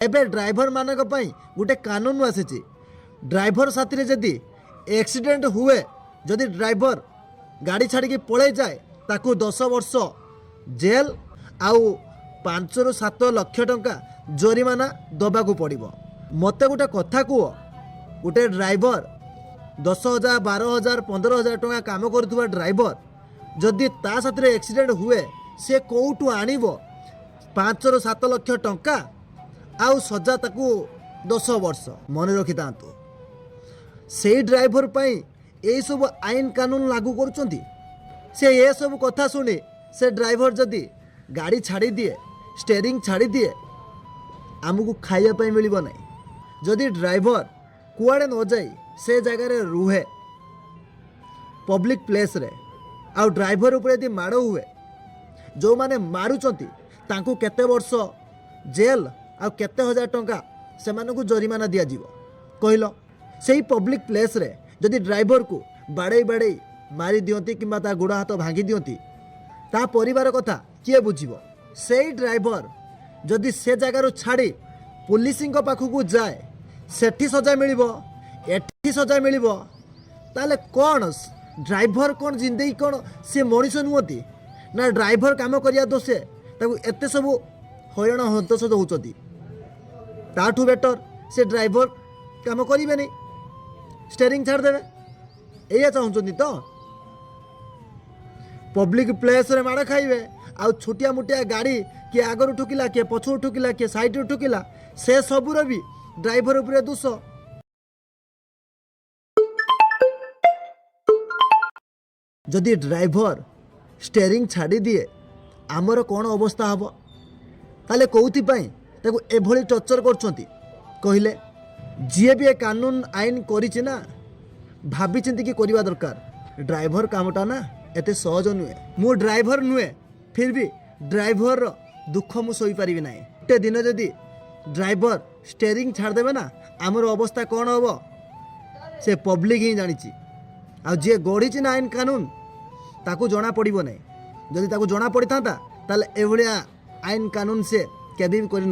एबे ड्राइवर मानक पई गोटे कानून आसी ड्राइवर साथी जदि एक्सीडेंट हुए जदि ड्राइवर गाड़ी छाड़ी पड़े जाए ताकू 10 वर्ष जेल आउ 5 ରୁ 7 लक्ष टंका जरिमाना दबाकू पड़ो। मत गोटे कथा कह गोटे ड्राइवर 10,000 12,000 15,000 टंका काम करुवा ड्राइवर जदि ता साथ एक्सीडेंट हुए से कौटू आणव 5 ରୁ 7 लक्ष टंका आउ सजा ताकू 10 वर्ष। मन रखी था से ड्राइवर पाई यही सब आईन कानून लागू करुँच से ये सब कथा शुणी से ड्राइवर जदि गाड़ी छाड़ी दिए स्टेरिंग छाड़ी दिए आमको खाइबापी मिल ना। जदि ड्राइवर कुआड़े न जाई से जगार रुहे पब्लिक प्लेस रे आउ ड्राइवर उपर यदि माड़ हुए जो माने मारुचंती तांको केते वर्ष जेल आउ केते हजार टंका से मानकु जरिमाना दिया जीवो कहलो। सेही पब्लिक प्लेस रे जदि ड्राइवर को बाड़े बाड़े मारी दियंती किंबा ता गोड़ हाथ भांगी दियंती ता परिवार कथा किए बुझिबो। सेही ड्राइवर जदि से जगार छाड़ी पुलिसिंग पाखकू जाए सेठी सजा मिलिबो एठी सजा मिलिबो ताले कौन ड्राइवर कौन जिंदगी कौन से मनीष नुहति ना ड्राइवर काम करिया दोषे ताकू एते सब हईराण हंतसत होउचंती। ताठू बेटर से ड्राइवर काम करिवे नहीं स्टेरिंग छाड़ देवे एया चाहूचंती तो पब्लिक प्लेस रे माड़ खाइबे आउ छोटिया मोटिया गाड़ी किए आगर ठुकिला किए पछू ठुकिला किए साइड ठुकिला से सबूर भी ड्राइवर उपरे दोष। जदि ड्राइवर स्टेरिंग छाड़ी दिए आमर कौन अवस्था हम ताले कौथि पाई ताको एभली टर्चर करछंती कहले। जी भी ए कानून आईन करिछि ना भाभी चिंती कि करवा दरकार। ड्राइवर कामटा ना एते सहज नुहे मु ड्राइवर नुहे फिर भी ड्राइवर दुख मु सही पारिबि नाही। गोटे दिन जदि ड्राइवर स्टेरिंग छाड़ देबे ना आमर अवस्था कौन हम से पब्लिक ही जानी। आ जे गढ़ी ना आईन कानून ताकू जना पड़ो ना जदि ताकू जना पड़ी था ताले एभलिया आईन कानून से केबे भी करि